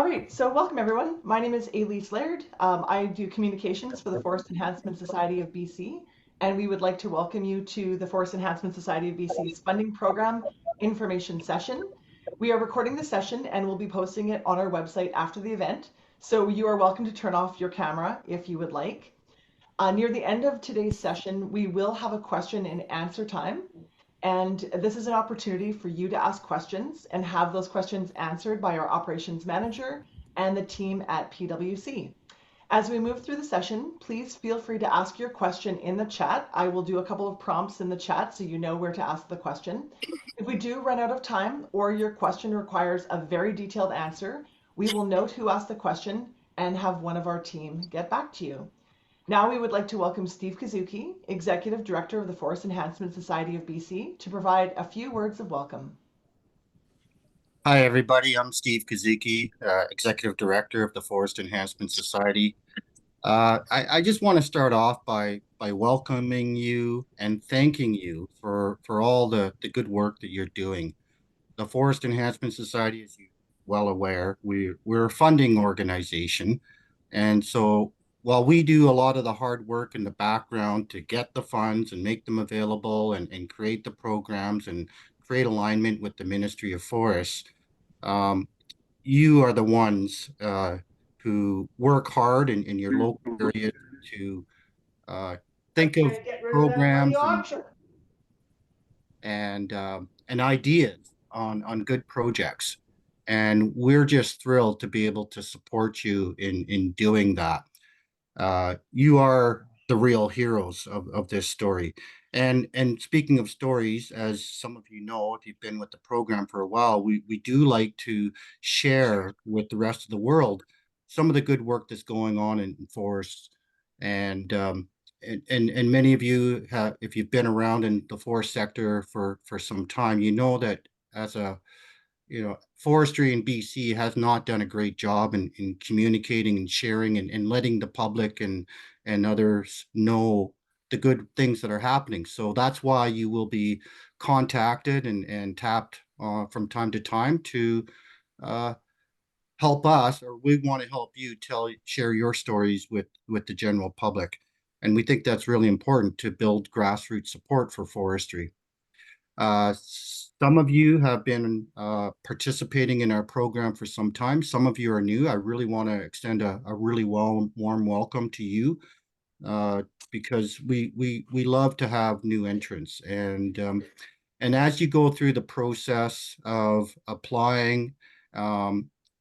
All right, so welcome everyone. My name is Elise Laird. I do communications for the Forest Enhancement Society of BC, and we would like to welcome you to the Forest Enhancement Society of BC's funding program information session. We are recording the session and we'll be posting it on our website after the event, so you are welcome to turn off your camera if you would like. Near the end of today's session, we will have a question and answer time. And this is an opportunity for you to ask questions and have those questions answered by our operations manager and the team at PwC. As we move through the session, please feel free to ask your question in the chat. I will do a couple of prompts in the chat so you know where to ask the question. If we do run out of time or your question requires a very detailed answer, we will note who asked the question and have one of our team get back to you. Now we would like to welcome Steve Kazuki, Executive Director of the Forest Enhancement Society of BC, to provide a few words of welcome. Hi, everybody. I'm Steve Kazuki, Executive Director of the Forest Enhancement Society. I just want to start off by welcoming you and thanking you for all the good work that you're doing. The Forest Enhancement Society, as you're well aware, we're a funding organization. And so while we do a lot of the hard work in the background to get the funds and make them available and create the programs and create alignment with the Ministry of Forests, um, you are the ones who work hard in your local area to think of Get rid of that money programs auction. and ideas on good projects. And we're just thrilled to be able to support you in doing that. You are the real heroes of this story. And speaking of stories, as some of you know, if you've been with the program for a while, we do like to share with the rest of the world some of the good work that's going on in forests. And and many of you have, if you've been around in the forest sector for some time, you know that as a forestry in BC has not done a great job in communicating and sharing and letting the public and others know the good things that are happening. So that's why you will be contacted and tapped from time to time to uh, help us, or we want to help you share your stories with the general public. And we think that's really important to build grassroots support for forestry. Some of you have been participating in our program for some time. Some of you are new. I really want to extend a really warm welcome to you because we love to have new entrants. And as you go through the process of applying,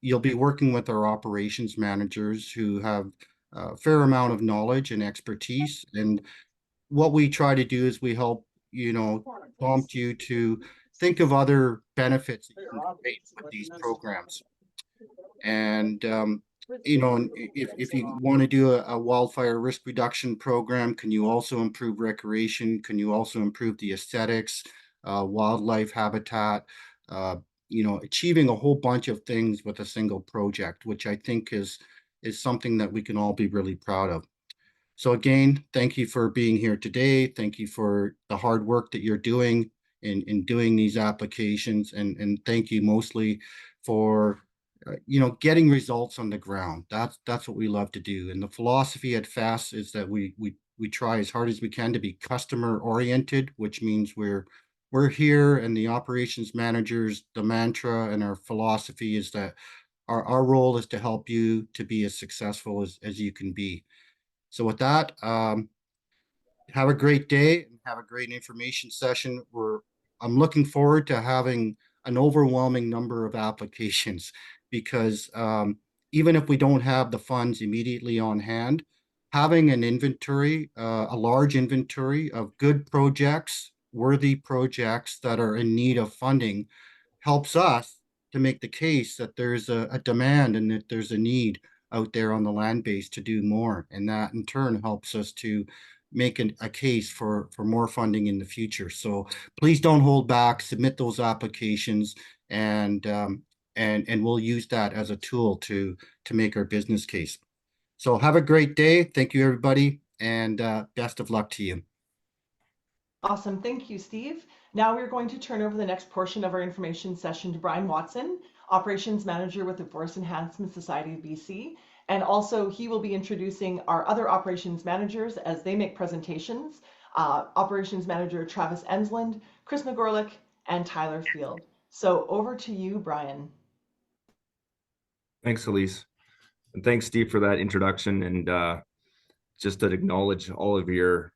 you'll be working with our operations managers who have a fair amount of knowledge and expertise. And what we try to do is we help, prompt you to think of other benefits that you can create with these programs. And, if you want to do a wildfire risk reduction program, can you also improve recreation? Can you also improve the aesthetics, wildlife habitat? Achieving a whole bunch of things with a single project, which I think is something that we can all be really proud of. So again, thank you for being here today. Thank you for the hard work that you're doing in doing these applications, and thank you mostly for getting results on the ground. That's what we love to do. And the philosophy at FES is that we try as hard as we can to be customer oriented, which means we're here, and the operations managers, the mantra and our philosophy is that our role is to help you to be as successful as you can be. So with that, have a great day and have a great information session. I'm looking forward to having an overwhelming number of applications because even if we don't have the funds immediately on hand, having an inventory, a large inventory of good projects, worthy projects that are in need of funding helps us to make the case that there's a demand and that there's a need out there on the land base to do more. And that in turn helps us to make a case for more funding in the future. So please don't hold back, submit those applications, and we'll use that as a tool to make our business case. So have a great day. Thank you, everybody, and best of luck to you. Awesome. Thank you, Steve. Now we're going to turn over the next portion of our information session to Brian Watson, Operations Manager with the Forest Enhancement Society of BC. And also he will be introducing our other operations managers as they make presentations. Operations Manager Travis Ensland, Chris McGorlick, and Tyler Field. So over to you, Brian. Thanks, Elise. And thanks, Steve, for that introduction. And just to acknowledge all of your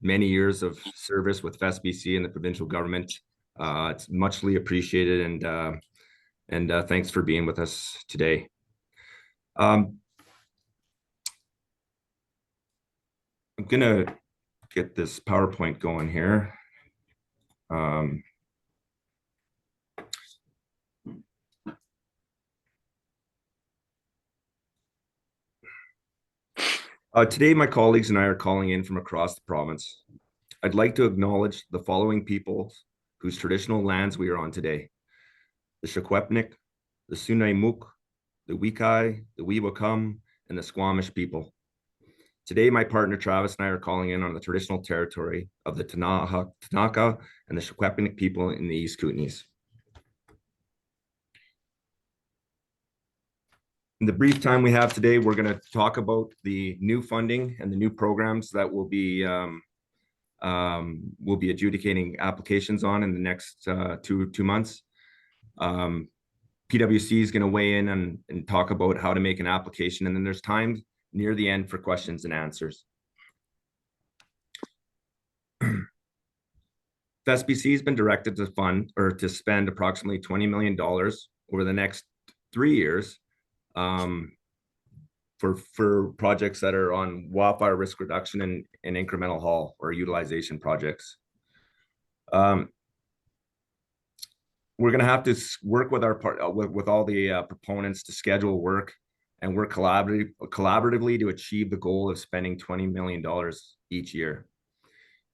many years of service with FESBC and the provincial government. It's muchly appreciated, and thanks for being with us today. I'm gonna get this PowerPoint going here. Today, my colleagues and I are calling in from across the province. I'd like to acknowledge the following peoples whose traditional lands we are on today: the Secwepemc, the Sunaimuk, the Wikai, the Weewakam, and the Squamish people. Today, my partner Travis and I are calling in on the traditional territory of the Tanaka and the Secwepemc people in the East Kootenays. In the brief time we have today, we're going to talk about the new funding and the new programs that we'll be adjudicating applications on in the next two months. PwC is going to weigh in and talk about how to make an application, and then there's time near the end for questions and answers. FESBC has been directed to fund or to spend approximately $20 million over the next 3 years for projects that are on wildfire risk reduction and incremental haul or utilization projects. We're going to have to work with with all the proponents to schedule work and work collaboratively to achieve the goal of spending $20 million each year.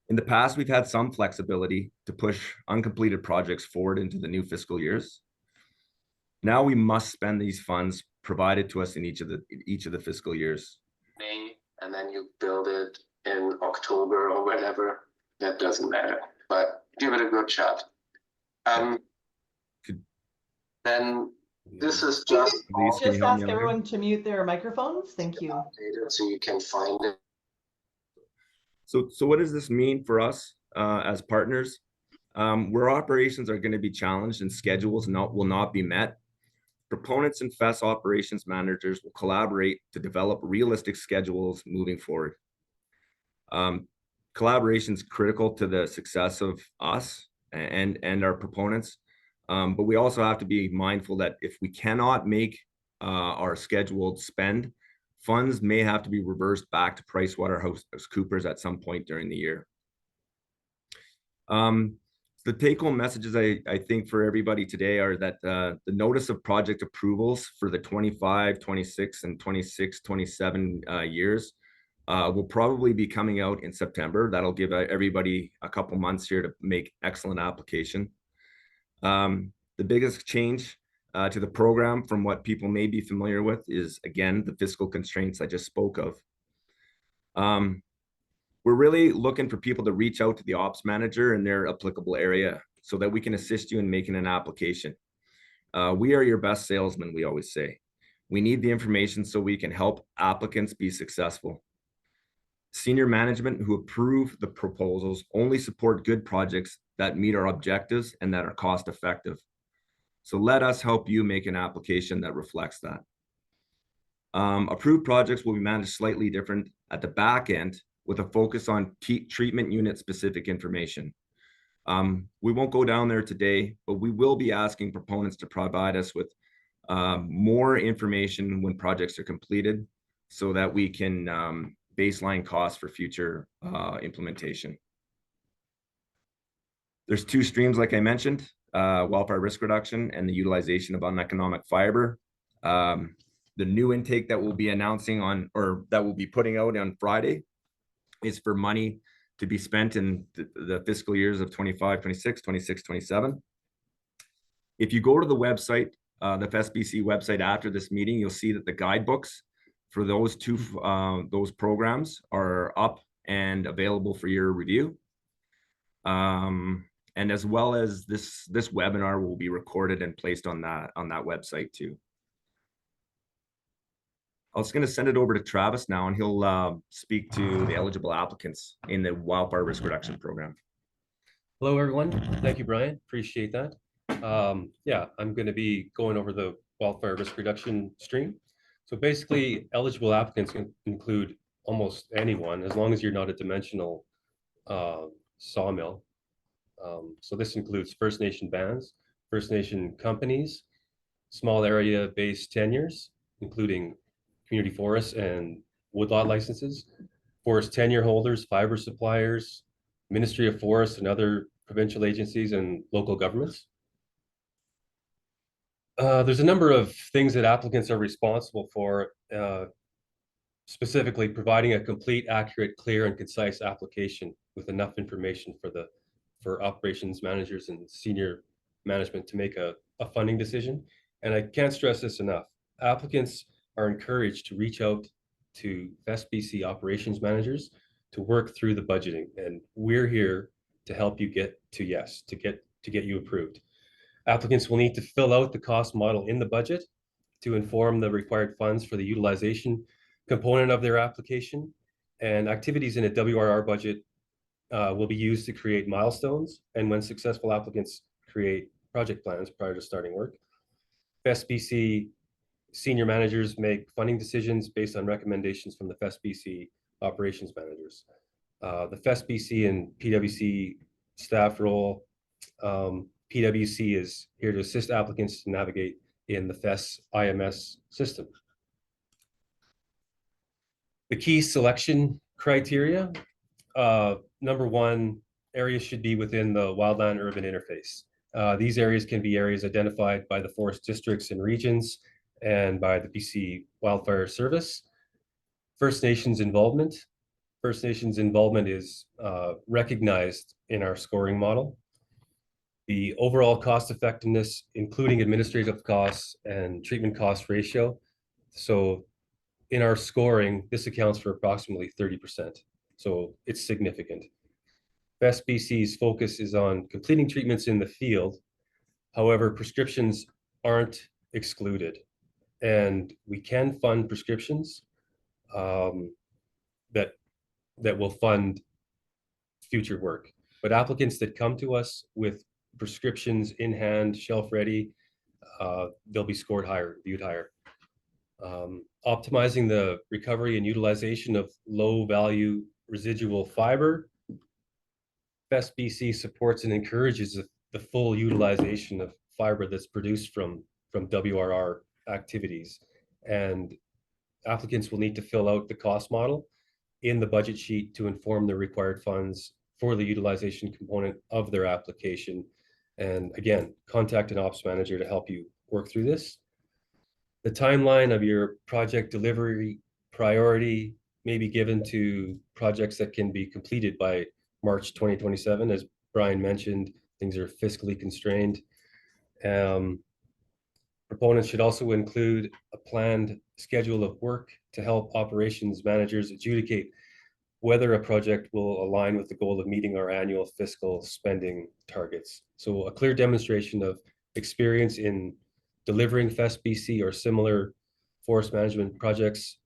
In the past, we've had some flexibility to push uncompleted projects forward into the new fiscal years. Now we must spend these funds provided to us in each of the fiscal years. May, and then you build it in October or whatever. That doesn't matter, but give it a good shot. Then this is just ask everyone to mute their microphones. Thank you. So you can find it. So what does this mean for us as partners? Where operations are going to be challenged and schedules will not be met, proponents and FES operations managers will collaborate to develop realistic schedules moving forward. Collaboration is critical to the success of us and our proponents, but we also have to be mindful that if we cannot make our scheduled spend, funds may have to be reversed back to PricewaterhouseCoopers at some point during the year. The take-home messages I think for everybody today are that the notice of project approvals for the 25, 26, and 26, 27 years will probably be coming out in September. That'll give everybody a couple months here to make excellent application. The biggest change to the program from what people may be familiar with is, again, the fiscal constraints I just spoke of. We're really looking for people to reach out to the ops manager in their applicable area so that we can assist you in making an application. We are your best salesman, we always say. We need the information so we can help applicants be successful. Senior management who approve the proposals only support good projects that meet our objectives and that are cost effective. So let us help you make an application that reflects that. Approved projects will be managed slightly different at the back end with a focus on treatment unit specific information. We won't go down there today, but we will be asking proponents to provide us with more information when projects are completed so that we can baseline costs for future implementation. There's two streams, like I mentioned, wildfire risk reduction and the utilization of uneconomic fiber. The new intake that we'll be announcing on, or that we'll be putting out on Friday, is for money to be spent in the fiscal years of 25, 26, 26, 27. If you go to the website, the FESBC website after this meeting, you'll see that the guidebooks for those those programs are up and available for your review. And as well as this webinar will be recorded and placed on that website too. I was going to send it over to Travis now, and he'll speak to the eligible applicants in the wildfire risk reduction program. Hello, everyone. Thank you, Brian. Appreciate that. Yeah, I'm going to be going over the wildfire risk reduction stream. So basically, eligible applicants can include almost anyone, as long as you're not a dimensional sawmill. So this includes First Nation bands, First Nation companies, small area-based tenures, including community forests and woodlot licenses, forest tenure holders, fiber suppliers, Ministry of Forests and other provincial agencies and local governments. There's a number of things that applicants are responsible for, specifically providing a complete, accurate, clear, and concise application with enough information for operations managers and senior management to make a funding decision. And I can't stress this enough. Applicants are encouraged to reach out to FESBC operations managers to work through the budgeting, and we're here to help you get to yes, to get you approved. Applicants will need to fill out the cost model in the budget to inform the required funds for the utilization component of their application, and activities in a WRR budget will be used to create milestones, and when successful, applicants create project plans prior to starting work. FESBC senior managers make funding decisions based on recommendations from the FESBC operations managers. The FESBC and PwC staff role, PwC is here to assist applicants to navigate in the FES IMS system. The key selection criteria, number one, areas should be within the wildland urban interface. These areas can be areas identified by the forest districts and regions and by the BC Wildfire Service. First Nations involvement. First Nations involvement is recognized in our scoring model. The overall cost effectiveness, including administrative costs and treatment cost ratio. So in our scoring, this accounts for approximately 30%. So it's significant. FESBC's focus is on completing treatments in the field. However, prescriptions aren't excluded, and we can fund prescriptions that will fund future work. But applicants that come to us with prescriptions in hand, shelf ready, they'll be scored higher, viewed higher. Optimizing the recovery and utilization of low value residual fiber. FESBC supports and encourages the full utilization of fiber that's produced from WRR activities. And applicants will need to fill out the cost model in the budget sheet to inform the required funds for the utilization component of their application. And again, contact an ops manager to help you work through this. The timeline of your project delivery priority may be given to projects that can be completed by March 2027. As Brian mentioned, things are fiscally constrained. Proponents should also include a planned schedule of work to help operations managers adjudicate whether a project will align with the goal of meeting our annual fiscal spending targets. So a clear demonstration of experience in delivering FESBC or similar forest management projects,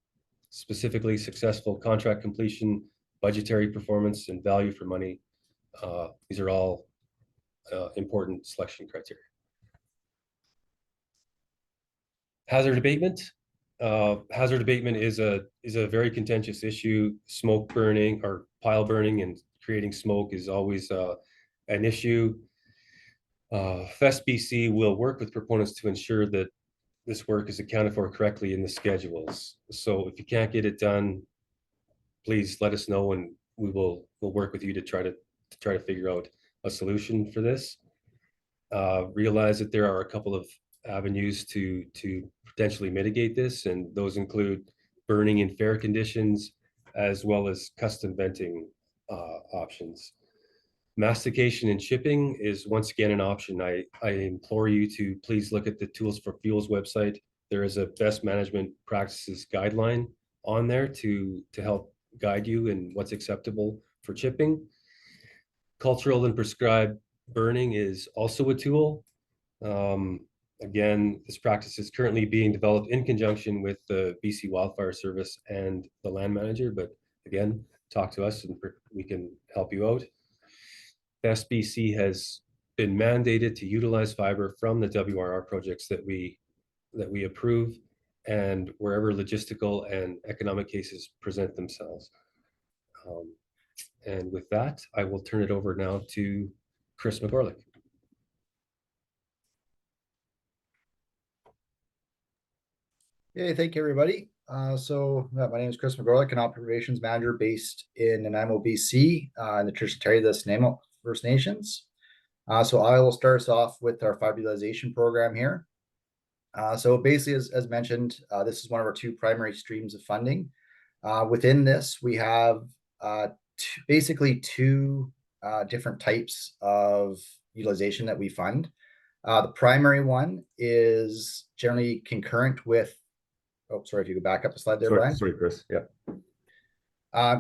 specifically successful contract completion, budgetary performance, and value for money. These are all important selection criteria. Hazard abatement. Hazard abatement is a very contentious issue. Smoke burning or pile burning and creating smoke is always an issue. FESBC will work with proponents to ensure that this work is accounted for correctly in the schedules. So if you can't get it done, please let us know, and we'll work with you to try to figure out a solution for this. Realize that there are a couple of avenues to potentially mitigate this, and those include burning in fair conditions as well as custom venting options. Mastication and chipping is once again an option. I implore you to please look at the Tools for Fuels website. There is a best management practices guideline on there to help guide you in what's acceptable for chipping. Cultural and prescribed burning is also a tool. Again, this practice is currently being developed in conjunction with the BC Wildfire Service and the land manager, but again, talk to us and we can help you out. FESBC has been mandated to utilize fiber from the WRR projects that we approve, and wherever logistical and economic cases present themselves. And with that, I will turn it over now to Chris McGorlick. Okay, thank you, everybody. My name is Chris McGorlick, an operations manager based in Nanaimo, BC, in the Traditional Territory of the Nanaimo First Nations. So I will start us off with our fibre utilization program here. So basically, as mentioned, this is one of our two primary streams of funding. Within this, we have basically two different types of utilization that we fund. The primary one is generally concurrent with, oh, sorry, if you go back up a slide there, Brian. Sorry, Chris. Yeah.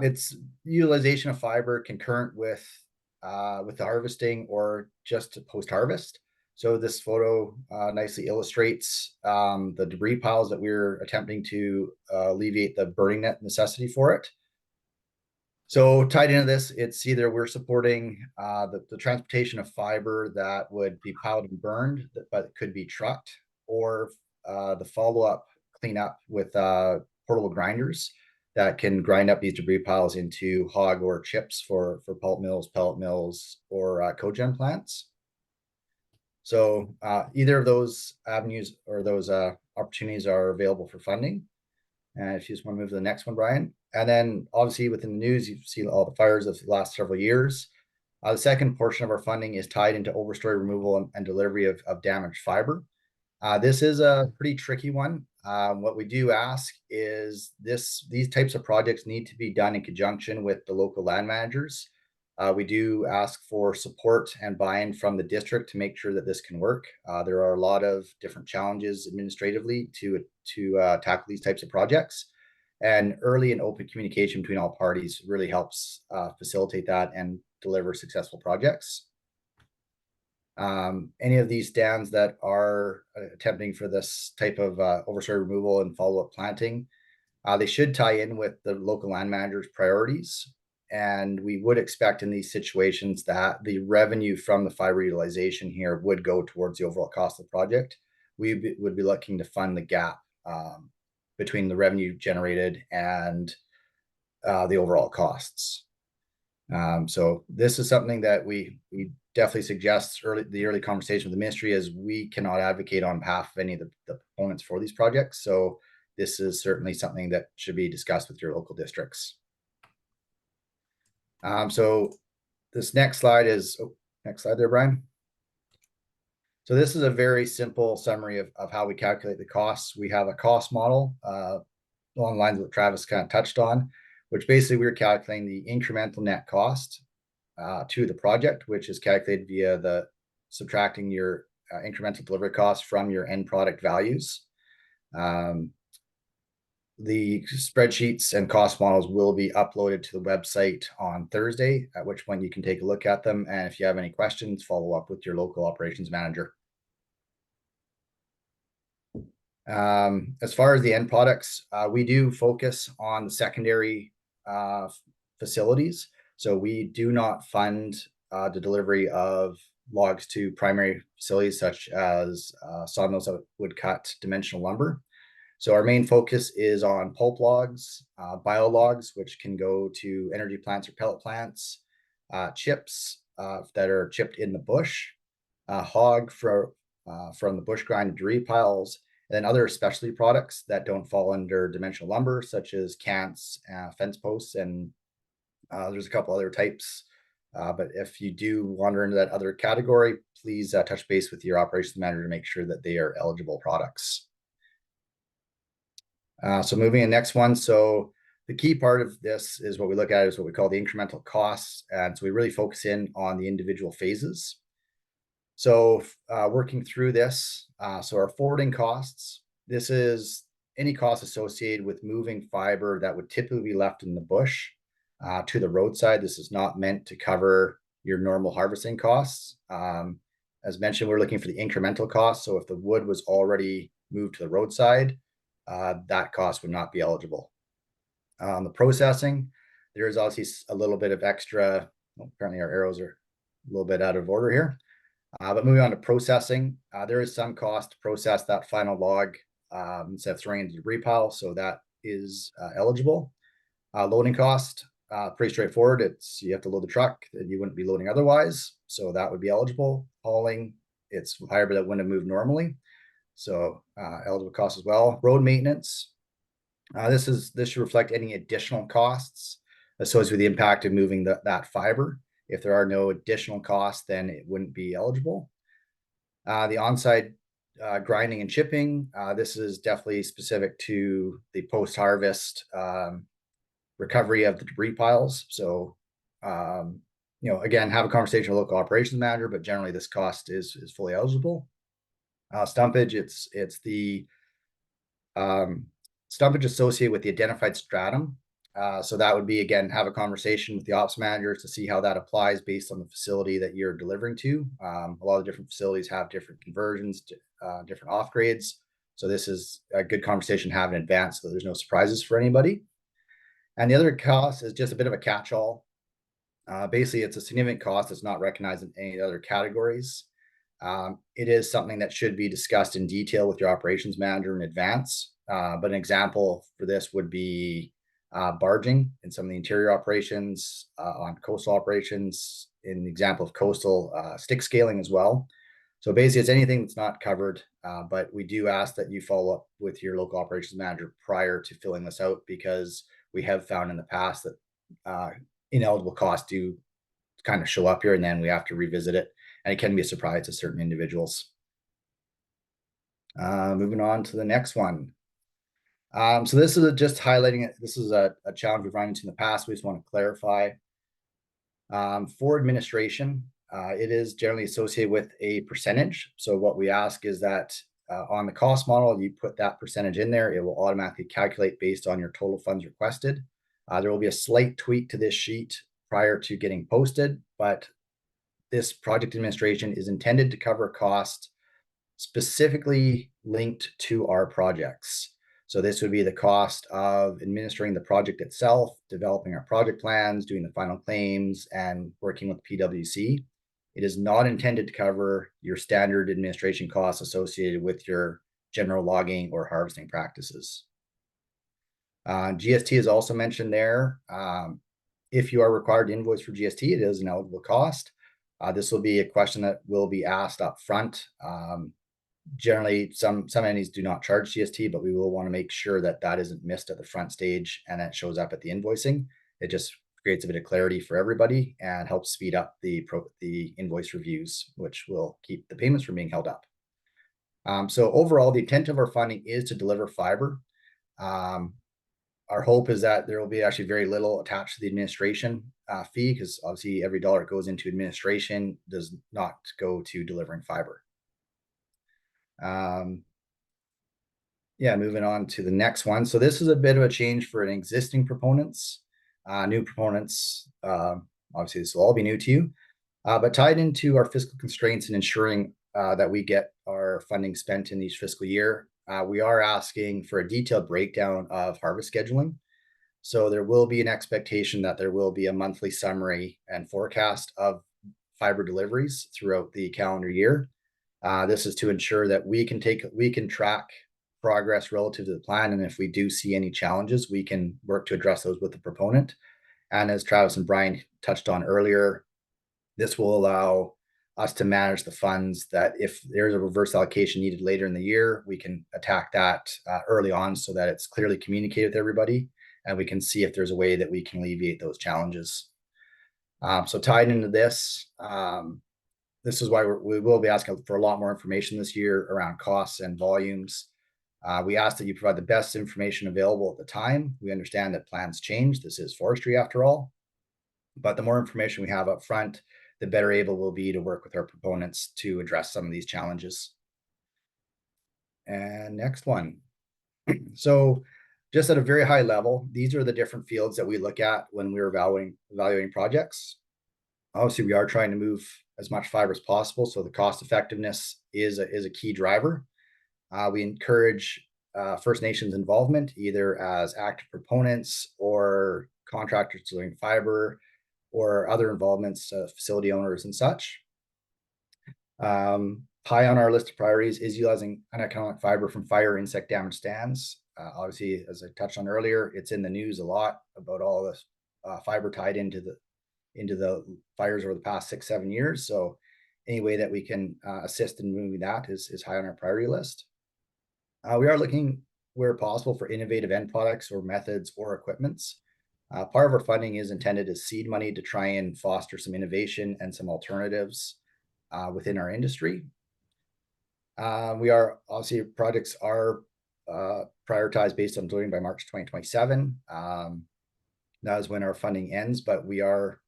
It's utilization of fiber concurrent with the harvesting or just post-harvest. So this photo nicely illustrates the debris piles that we're attempting to alleviate the burning net necessity for it. So tied into this, it's either we're supporting the transportation of fiber that would be piled and burned, but could be trucked, or the follow-up cleanup with portable grinders that can grind up these debris piles into hog or chips for pulp mills, pellet mills, or cogen plants. So either of those avenues or those opportunities are available for funding. And if you just want to move to the next one, Brian. And then obviously within the news, you've seen all the fires of the last several years. The second portion of our funding is tied into overstory removal and delivery of damaged fiber. This is a pretty tricky one. What we do ask is these types of projects need to be done in conjunction with the local land managers. We do ask for support and buy-in from the district to make sure that this can work. There are a lot of different challenges administratively to tackle these types of projects, and early and open communication between all parties really helps facilitate that and deliver successful projects. Any of these stands that are attempting for this type of overstory removal and follow-up planting, they should tie in with the local land manager's priorities. And we would expect in these situations that the revenue from the fiber utilization here would go towards the overall cost of the project. We would be looking to fund the gap between the revenue generated and the overall costs. So this is something that we definitely suggest the early conversation with the ministry, as we cannot advocate on behalf of any of the proponents for these projects. So this is certainly something that should be discussed with your local districts. So this next slide is, next slide there, Brian. So this is a very simple summary of how we calculate the costs. We have a cost model along the lines of what Travis kind of touched on, which basically we're calculating the incremental net cost to the project, which is calculated via the subtracting your incremental delivery costs from your end product values. The spreadsheets and cost models will be uploaded to the website on Thursday, at which point you can take a look at them. And if you have any questions, follow up with your local operations manager. As far as the end products, we do focus on the secondary facilities. So we do not fund the delivery of logs to primary facilities such as sawmills that would cut dimensional lumber. So our main focus is on pulp logs, biologs, which can go to energy plants or pellet plants, chips that are chipped in the bush, hog from the bush grind debris piles, and then other specialty products that don't fall under dimensional lumber, such as cants, fence posts, and there's a couple other types. But if you do wander into that other category, please touch base with your operations manager to make sure that they are eligible products. So moving to the next one. So the key part of this is what we look at is what we call the incremental costs. And so we really focus in on the individual phases. So working through this, so our forwarding costs, this is any cost associated with moving fiber that would typically be left in the bush to the roadside. This is not meant to cover your normal harvesting costs. As mentioned, we're looking for the incremental cost. So if the wood was already moved to the roadside, that cost would not be eligible. The processing, there is obviously a little bit of extra. Well, apparently our arrows are a little bit out of order here. But moving on to processing, there is some cost to process that final log instead of throwing it into the debris pile. So that is eligible. Loading cost, pretty straightforward. It's you have to load the truck that you wouldn't be loading otherwise. So that would be eligible. Hauling, it's fiber that wouldn't have moved normally. So eligible cost as well. Road maintenance. This should reflect any additional costs associated with the impact of moving that fiber. If there are no additional costs, then it wouldn't be eligible. The on-site grinding and chipping, this is definitely specific to the post-harvest recovery of the debris piles. So, again, have a conversation with local operations manager, but generally this cost is fully eligible. Stumpage, it's the stumpage associated with the identified stratum. So that would be, again, have a conversation with the ops managers to see how that applies based on the facility that you're delivering to. A lot of different facilities have different conversions, different off grades. So this is a good conversation to have in advance so there's no surprises for anybody. And the other cost is just a bit of a catch-all. Basically, it's a significant cost that's not recognized in any other categories. It is something that should be discussed in detail with your operations manager in advance. But an example for this would be barging in some of the interior operations, on coastal operations, in the example of coastal stick scaling as well. So basically, it's anything that's not covered, but we do ask that you follow up with your local operations manager prior to filling this out, because we have found in the past that ineligible costs do kind of show up here, and then we have to revisit it, and it can be a surprise to certain individuals. Moving on to the next one. So this is just highlighting it. This is a challenge we've run into in the past. We just want to clarify. For administration, it is generally associated with a percentage. So what we ask is that on the cost model, you put that percentage in there. It will automatically calculate based on your total funds requested. There will be a slight tweak to this sheet prior to getting posted, but this project administration is intended to cover costs specifically linked to our projects. So this would be the cost of administering the project itself, developing our project plans, doing the final claims, and working with PwC. It is not intended to cover your standard administration costs associated with your general logging or harvesting practices. GST is also mentioned there. If you are required to invoice for GST, it is an eligible cost. This will be a question that will be asked up front. Generally, some entities do not charge GST, but we will want to make sure that that isn't missed at the front stage and that shows up at the invoicing. It just creates a bit of clarity for everybody and helps speed up the invoice reviews, which will keep the payments from being held up. So overall, the intent of our funding is to deliver fiber. Our hope is that there will be actually very little attached to the administration fee, because obviously every dollar that goes into administration does not go to delivering fiber. Moving on to the next one. So this is a bit of a change for an existing proponents. New proponents, obviously this will all be new to you, but tied into our fiscal constraints and ensuring that we get our funding spent in each fiscal year, we are asking for a detailed breakdown of harvest scheduling. So there will be an expectation that there will be a monthly summary and forecast of fiber deliveries throughout the calendar year. This is to ensure that we can track progress relative to the plan, and if we do see any challenges, we can work to address those with the proponent. And as Travis and Brian touched on earlier, this will allow us to manage the funds, that if there's a reverse allocation needed later in the year, we can attack that early on so that it's clearly communicated with everybody, and we can see if there's a way that we can alleviate those challenges. So tied into this, this is why we will be asking for a lot more information this year around costs and volumes. We ask that you provide the best information available at the time. We understand that plans change. This is forestry after all. But the more information we have up front, the better able we'll be to work with our proponents to address some of these challenges. And next one. So just at a very high level, these are the different fields that we look at when we're evaluating projects. obviously we are trying to move as much fiber as possible, so the cost effectiveness is a key driver. We encourage First Nations involvement, either as active proponents or contractors doing fiber or other involvements, facility owners and such. High on our list of priorities is utilizing uneconomic fiber from fire insect damage stands. Obviously, as I touched on earlier, it's in the news a lot about all this fiber tied into the fires over the past 6-7 years. So any way that we can assist in moving that is high on our priority list. We are looking where possible for innovative end products or methods or equipments. Part of our funding is intended as seed money to try and foster some innovation and some alternatives within our industry. We are obviously projects are prioritized based on delivering by March 2027. That is when our funding ends, but we are,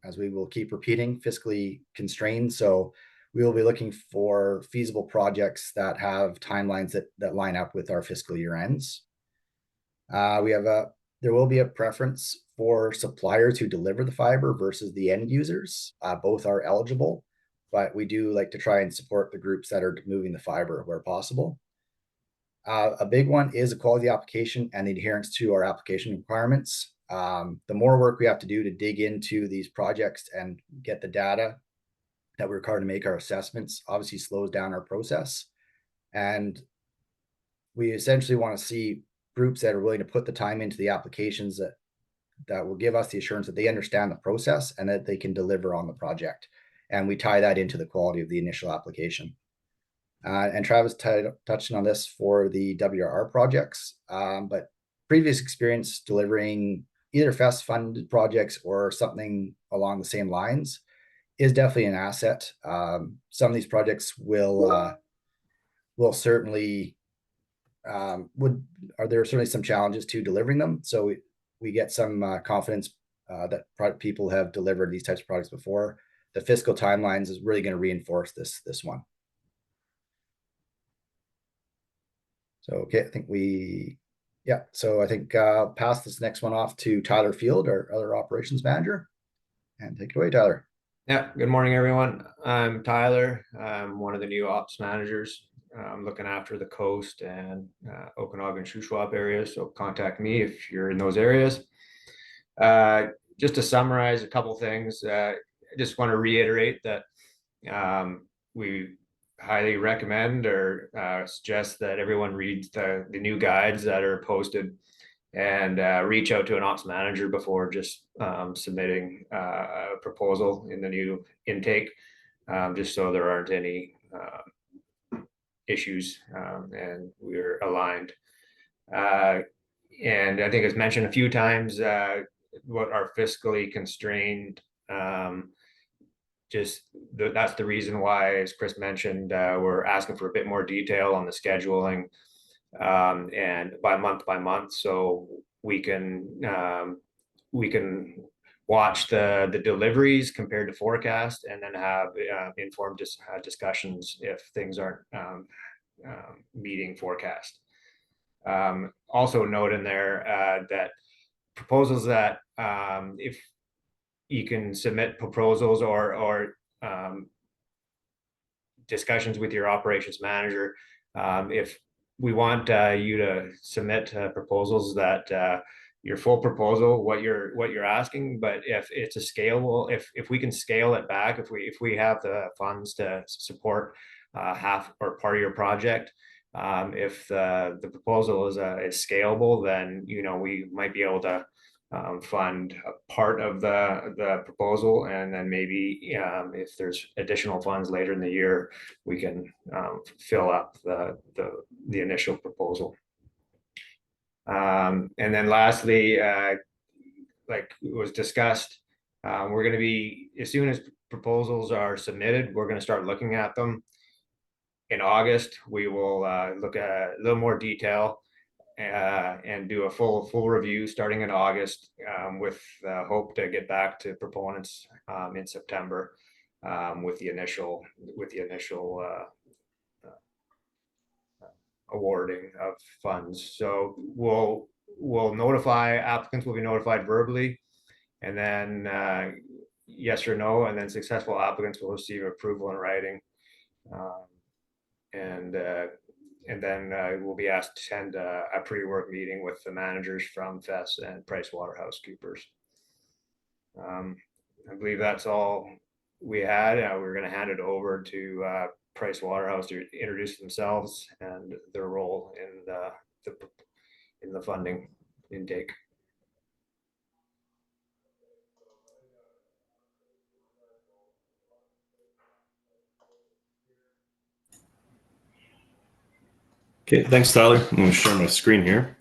as we will keep repeating, fiscally constrained. So we will be looking for feasible projects that have timelines that line up with our fiscal year ends. There will be a preference for suppliers who deliver the fiber versus the end users. Both are eligible, but we do like to try and support the groups that are moving the fiber where possible. A big one is a quality application and the adherence to our application requirements. The more work we have to do to dig into these projects and get the data that we're required to make our assessments obviously slows down our process. And we essentially want to see groups that are willing to put the time into the applications that will give us the assurance that they understand the process and that they can deliver on the project. And we tie that into the quality of the initial application. And Travis touched on this for the WRR projects, but previous experience delivering either FEST funded projects or something along the same lines is definitely an asset. Some of these projects will certainly there are certainly some challenges to delivering them. So we get some confidence that people have delivered these types of products before. The fiscal timelines is really going to reinforce this one. So okay, I think I'll pass this next one off to Tyler Field, our other operations manager, and take it away, Tyler. Yeah, good morning, everyone. I'm Tyler. I'm one of the new ops managers. I'm looking after the coast and Okanagan, Shuswap areas. So contact me if you're in those areas. Just to summarize a couple things, I just want to reiterate that we highly recommend or suggest that everyone reads the new guides that are posted and reach out to an ops manager before just submitting a proposal in the new intake, just so there aren't any issues and we're aligned. And I think it's mentioned a few times what are fiscally constrained. That's the reason why, as Chris mentioned, we're asking for a bit more detail on the scheduling and by month, so we can watch the deliveries compared to forecast and then have informed discussions if things aren't meeting forecast. Also note in there that proposals that if you can submit proposals or discussions with your operations manager. If we want you to submit proposals that your full proposal, what you're asking, but if it's a scalable, if we can scale it back, if we have the funds to support half or part of your project, if the proposal is scalable, then we might be able to fund a part of the proposal, and then maybe if there's additional funds later in the year, we can fill up the initial proposal. And then lastly, like it was discussed, we're going to be, as soon as proposals are submitted, we're going to start looking at them. In August, we will look at a little more detail and do a full review starting in August, with hope to get back to proponents in September with the initial awarding of funds. So we'll notify applicants, will be notified verbally, and then yes or no, and then successful applicants will receive approval in writing. And then we'll be asked to attend a pre-work meeting with the managers from FES and PricewaterhouseCoopers. I believe that's all we had. We're going to hand it over to Price Waterhouse to introduce themselves and their role in the funding intake. Okay, thanks, Tyler. I'm going to share my screen here.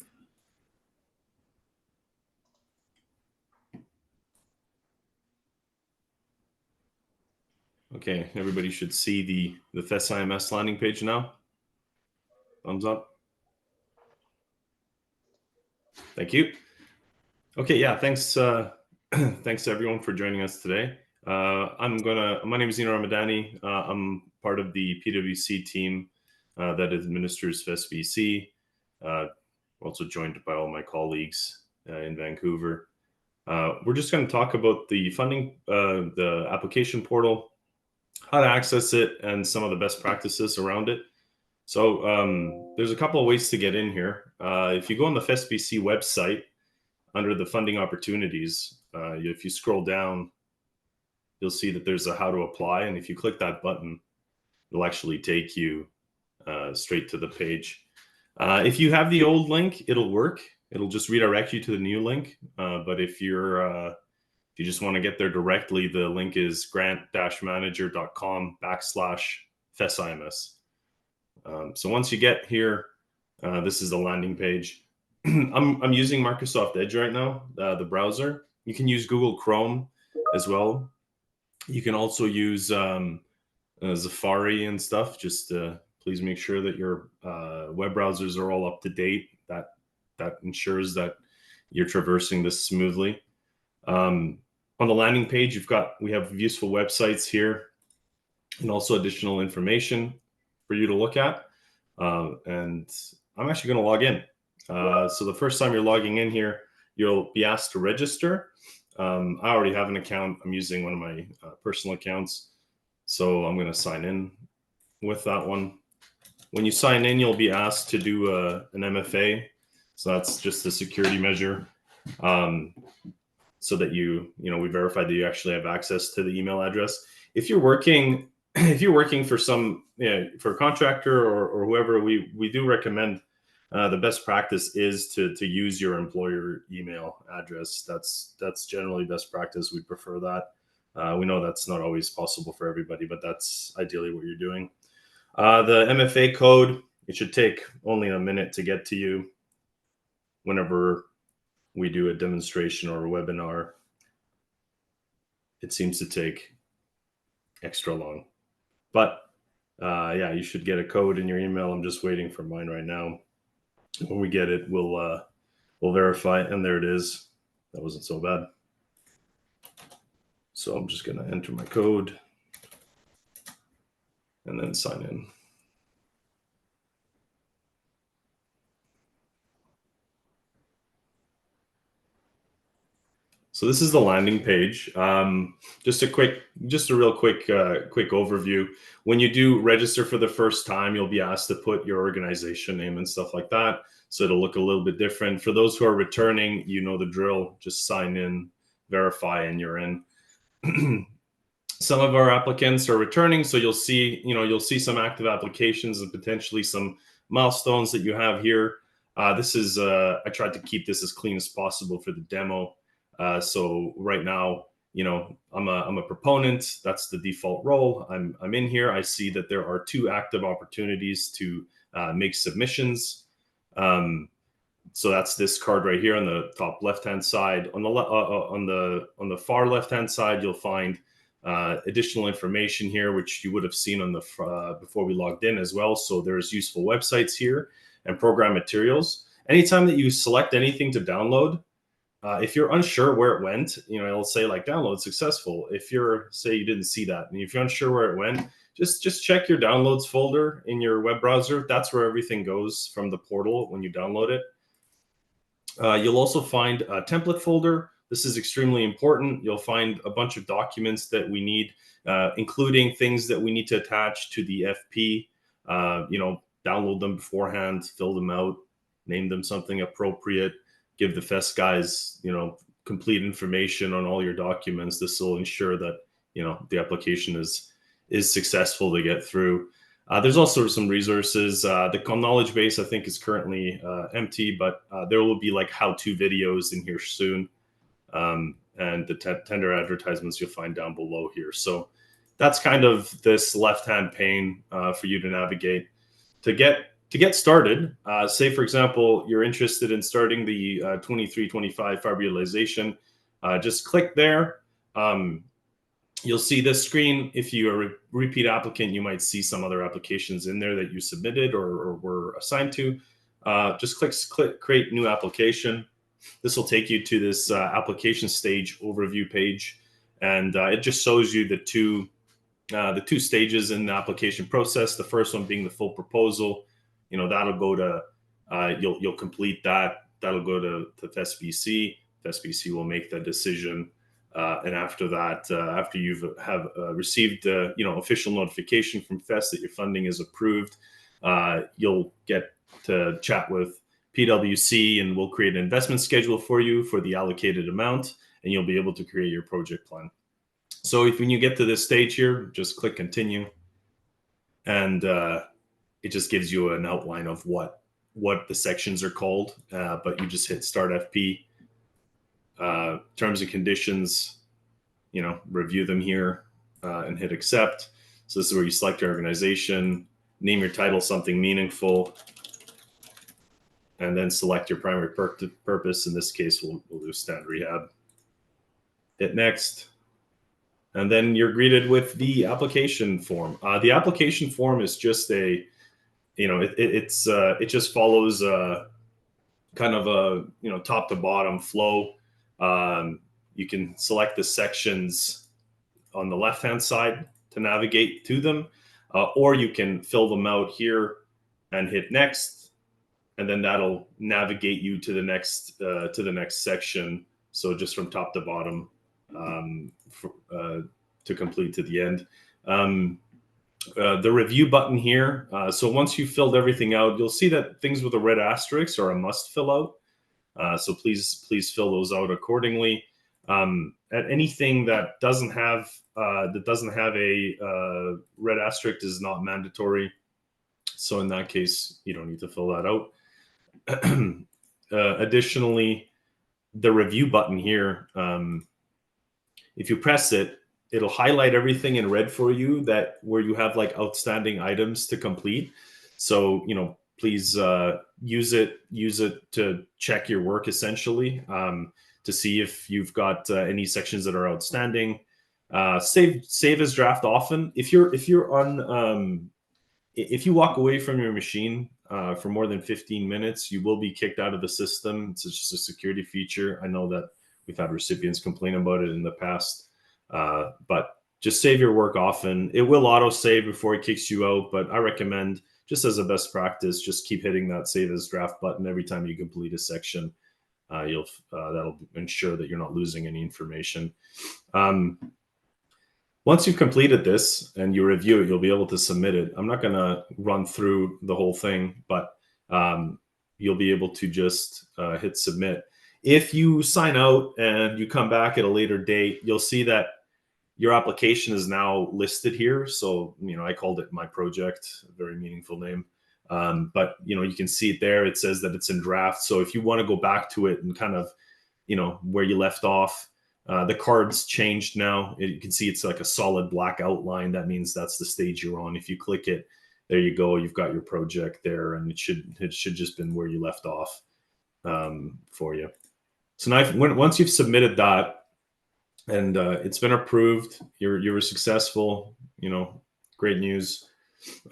Okay, everybody should see the FESIMS landing page now. Thumbs up. Thank you. Okay, yeah, thanks. Thanks to everyone for joining us today. My name is Zino Ramadani. I'm part of the PwC team that administers FESBC. Also joined by all my colleagues in Vancouver. We're just going to talk about the funding, the application portal, how to access it, and some of the best practices around it. So there's a couple of ways to get in here. If you go on the FESBC website, under the funding opportunities, if you scroll down, you'll see that there's a how to apply. And if you click that button, it'll actually take you straight to the page. If you have the old link, it'll work. It'll just redirect you to the new link. But if you just want to get there directly, the link is grant-manager.com/FESIMS. So once you get here, this is the landing page. I'm using Microsoft Edge right now, the browser. You can use Google Chrome as well. You can also use Safari and stuff. Just please make sure that your web browsers are all up to date. That ensures that you're traversing this smoothly. On the landing page, we have useful websites here and also additional information for you to look at. And I'm actually going to log in. So the first time you're logging in here, you'll be asked to register. I already have an account. I'm using one of my personal accounts. So I'm going to sign in with that one. When you sign in, you'll be asked to do an MFA. So that's just a security measure. So that we verify that you actually have access to the email address. If you're working for for a contractor or whoever, we do recommend the best practice is to use your employer email address. That's generally best practice. We prefer that. We know that's not always possible for everybody, but that's ideally what you're doing. The MFA code, it should take only a minute to get to you whenever we do a demonstration or a webinar. It seems to take extra long, but yeah, you should get a code in your email. I'm just waiting for mine right now. When we get it, we'll verify it, and there it is. That wasn't so bad. So I'm just going to enter my code and then sign in. So this is the landing page. Just a real quick overview. When you do register for the first time, you'll be asked to put your organization name and stuff like that. So it'll look a little bit different. For those who are returning, you know the drill. Just sign in, verify, and you're in. Some of our applicants are returning, so you'll see some active applications and potentially some milestones that you have here. This is I tried to keep this as clean as possible for the demo. So right now, I'm a proponent. That's the default role. I'm in here. I see that there are 2 active opportunities to make submissions. So that's this card right here on the top left-hand side. On the far left-hand side, you'll find additional information here, which you would have seen on the before we logged in as well. So there's useful websites here and program materials. Anytime that you select anything to download, if you're unsure where it went, it'll say like download successful. If say you didn't see that, and if you're unsure where it went, just check your downloads folder in your web browser. That's where everything goes from the portal when you download it. You'll also find a template folder This is extremely important. You'll find a bunch of documents that we need, including things that we need to attach to the FP. Download them beforehand, fill them out, name them something appropriate, give the FES guys, complete information on all your documents. This will ensure that, the application is successful to get through. There's also some resources. The knowledge base, I think, is currently empty, but there will be like how-to videos in here soon. And the tender advertisements you'll find down below here. So that's kind of this left-hand pane for you to navigate. To get started, say, for example, you're interested in starting the 23-25 fiber utilization, just click there. You'll see this screen. If you're a repeat applicant, you might see some other applications in there that you submitted or were assigned to. Just click create new application. This will take you to this application stage overview page, and it just shows you the two stages in the application process. The first one being the full proposal. That'll go to you'll complete that. That'll go to FESBC. FESBC will make the decision. And after that, after you've received official notification from FES that your funding is approved, you'll get to chat with PwC, and we'll create an investment schedule for you for the allocated amount, and you'll be able to create your project plan. So when you get to this stage here, just click continue, and it just gives you an outline of what the sections are called, but you just hit start FP. Terms and conditions, review them here and hit accept. So this is where you select your organization, name your title something meaningful, and then select your primary purpose. In this case, we'll do stand rehab. Hit next. And then you're greeted with the application form. The application form is just it just follows kind of a top to bottom flow. You can select the sections on the left-hand side to navigate to them, or you can fill them out here and hit next, and then that'll navigate you to the next section. So just from top to bottom to complete to the end. The review button here. So once you've filled everything out, you'll see that things with a red asterisk are a must fill out. So please fill those out accordingly. At anything that doesn't have a red asterisk is not mandatory. So in that case, you don't need to fill that out. Additionally, the review button here, if you press it, it'll highlight everything in red for you where you have like outstanding items to complete. So, please use it to check your work essentially, to see if you've got any sections that are outstanding. Save as draft often. If you walk away from your machine for more than 15 minutes, you will be kicked out of the system. It's just a security feature. I know that we've had recipients complain about it in the past, but just save your work often. It will auto save before it kicks you out, but I recommend, just as a best practice, just keep hitting that save as draft button every time you complete a section. That'll ensure that you're not losing any information. Once you've completed this and you review it, you'll be able to submit it. I'm not going to run through the whole thing, but you'll be able to just hit submit. If you sign out and you come back at a later date, you'll see that your application is now listed here. So, I called it my project, a very meaningful name. But, you can see it there. It says that it's in draft. So if you want to go back to it and kind of, where you left off, the card's changed now. You can see it's like a solid black outline. That means that's the stage you're on. If you click it, there you go. You've got your project there, and it should just been where you left off for you. So now, once you've submitted that and it's been approved, you were successful. Great news.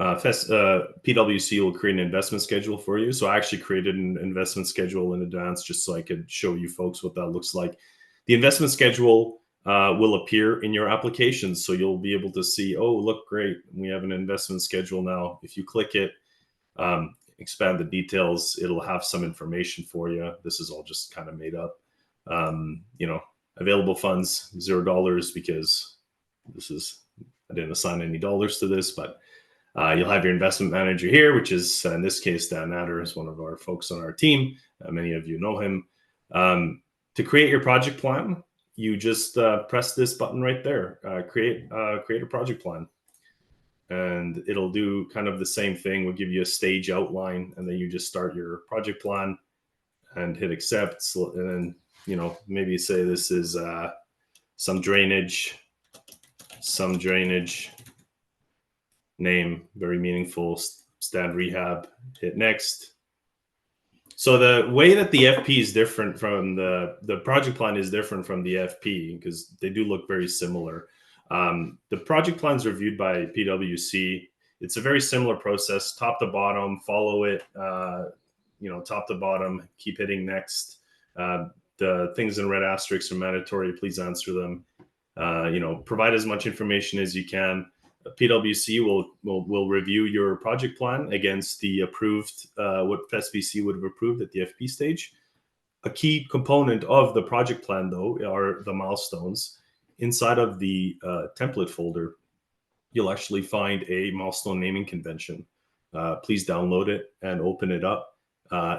PwC will create an investment schedule for you. So I actually created an investment schedule in advance just so I could show you folks what that looks like. The investment schedule will appear in your application. So you'll be able to see, oh, look, great. We have an investment schedule now. If you click it, expand the details, it'll have some information for you. This is all just kind of made up. You know, available funds, $0 because I didn't assign any dollars to this, but you'll have your investment manager here, which is in this case, Dan Natter is one of our folks on our team. Many of you know him. To create your project plan, you just press this button right there, create a project plan. And it'll do kind of the same thing. We'll give you a stage outline, and then you just start your project plan and hit accept. So, and then, you know, maybe say this is some drainage, name, very meaningful, stand rehab, hit next. So the way that the FP is different from the project plan is different from the FP because they do look very similar. The project plan is reviewed by PwC. It's a very similar process, top to bottom, follow it, you know, top to bottom, keep hitting next. The things in red asterisks are mandatory. Please answer them. You know, provide as much information as you can. PwC will review your project plan against the approved, what FESBC would have approved at the FP stage. A key component of the project plan, though, are the milestones. Inside of the template folder, you'll actually find a milestone naming convention. Please download it and open it up.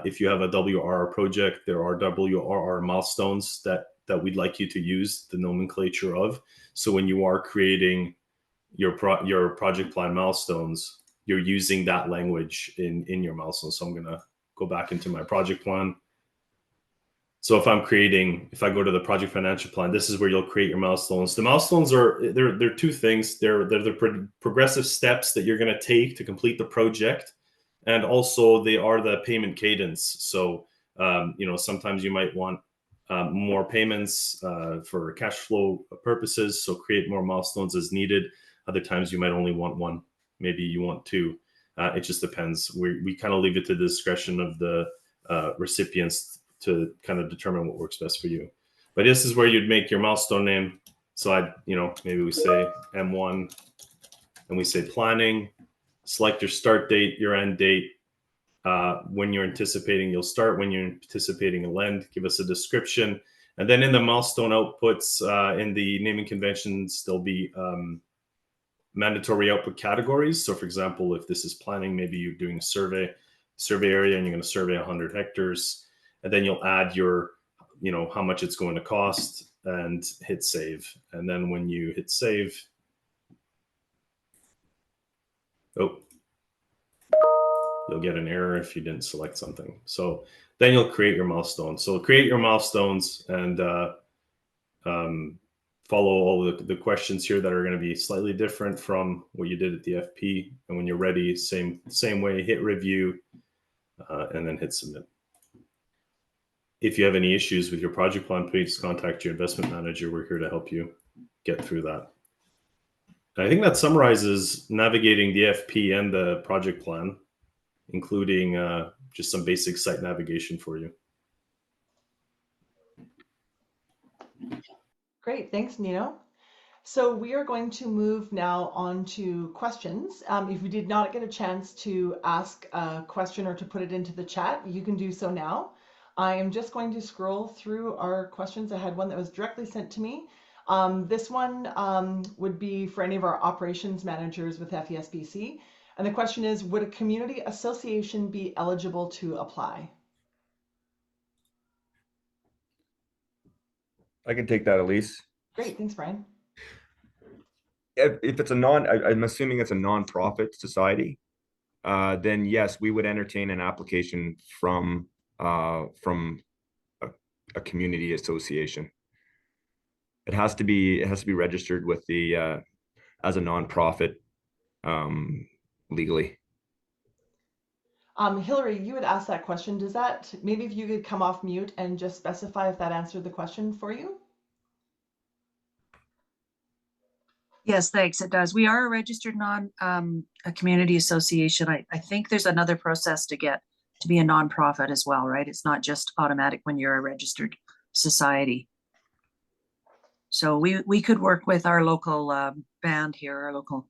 If you have a WRR project, there are WRR milestones that we'd like you to use the nomenclature of. So when you are creating your project plan milestones, you're using that language in your milestones. So I'm gonna go back into my project plan. So if I go to the project financial plan, this is where you'll create your milestones. The milestones they're two things. They're the progressive steps that you're gonna take to complete the project, and also they are the payment cadence. So you know, sometimes you might want more payments for cash flow purposes. So create more milestones as needed. Other times you might only want one. Maybe you want two. It just depends. We kind of leave it to the discretion of the recipients to kind of determine what works best for you. But this is where you'd make your milestone name. So maybe we say M1 and we say planning, select your start date, your end date. When you're anticipating you'll start, when you're anticipating you'll end, give us a description. And then in the milestone outputs, in the naming conventions, there'll be mandatory output categories. So for example, if this is planning, maybe you're doing a survey area and you're going to survey 100 hectares. And then you'll add your, how much it's going to cost and hit save. And then when you hit save, you'll get an error if you didn't select something. So then you'll create your milestones. So create your milestones and follow all the questions here that are going to be slightly different from what you did at the FP. And when you're ready, same way, hit review and then hit submit. If you have any issues with your project plan, please contact your investment manager. We're here to help you get through that. And I think that summarizes navigating the FP and the project plan, including just some basic site navigation for you. Great, thanks, Nino. So we are going to move now on to questions. If you did not get a chance to ask a question or to put it into the chat, you can do so now. I am just going to scroll through our questions. I had one that was directly sent to me. This one would be for any of our operations managers with FESBC. And the question is, would a community association be eligible to apply? I can take that, Elise. Great, thanks, Brian. If it's I'm assuming it's a non-profit society, then yes, we would entertain an application from a community association. It has to be registered with the as a non-profit legally. Hillary, you had asked that question. Does that, maybe if you could come off mute and just specify if that answered the question for you? Yes, thanks. It does. We are a registered a community association. I think there's another process to get to be a nonprofit as well, right? It's not just automatic when you're a registered society. So we could work with our local band here, our local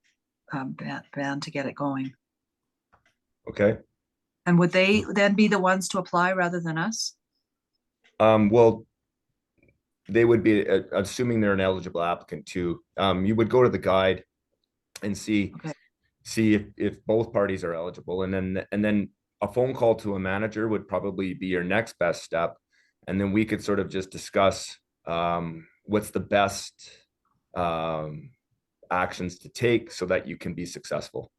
band to get it going. Okay. And would they then be the ones to apply rather than us? Well, They would be, assuming they're an eligible applicant too. You would go to the guide and see Okay. if both parties are eligible, and then a phone call to a manager would probably be your next best step, and then we could sort of just discuss what's the best actions to take so that you can be successful.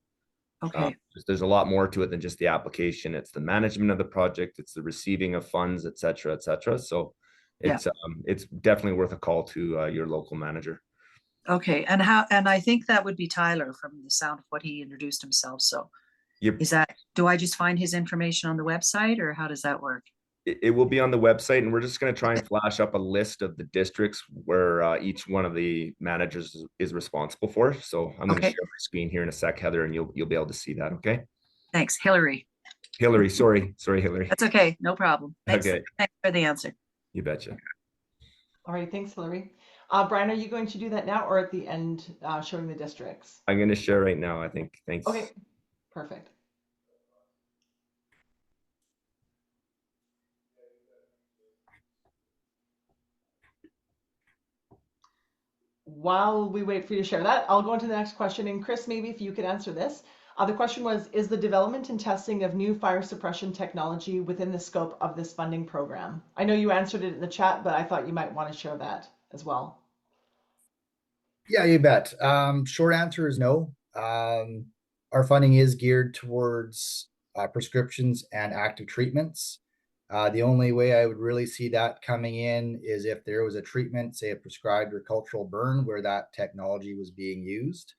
Okay. There's a lot more to it than just the application. It's the management of the project, it's the receiving of funds, et cetera, et cetera. So it's definitely worth a call to your local manager. Okay. And I think that would be Tyler from the sound of what he introduced himself. So Yep. do I just find his information on the website, or how does that work? It will be on the website, and we're just going to try and flash up a list of the districts where each one of the managers is responsible for. So I'm going to Okay. share my screen here in a sec, Heather, and you'll be able to see that. Okay. Thanks, Hillary. Hillary, sorry, Hillary. That's okay. No problem. Thanks, Okay. thanks for the answer. You betcha. All right, thanks, Hillary. Brian, are you going to do that now or at the end, showing the districts? I'm going to share right now, I think. Thanks. Okay, perfect. While we wait for you to share that, I'll go into the next question. And Chris, maybe if you could answer this. The question was, is the development and testing of new fire suppression technology within the scope of this funding program? I know you answered it in the chat, but I thought you might want to share that as well. Yeah, you bet. Short answer is no. Our funding is geared towards prescriptions and active treatments. The only way I would really see that coming in is if there was a treatment, say a prescribed or cultural burn, where that technology was being used.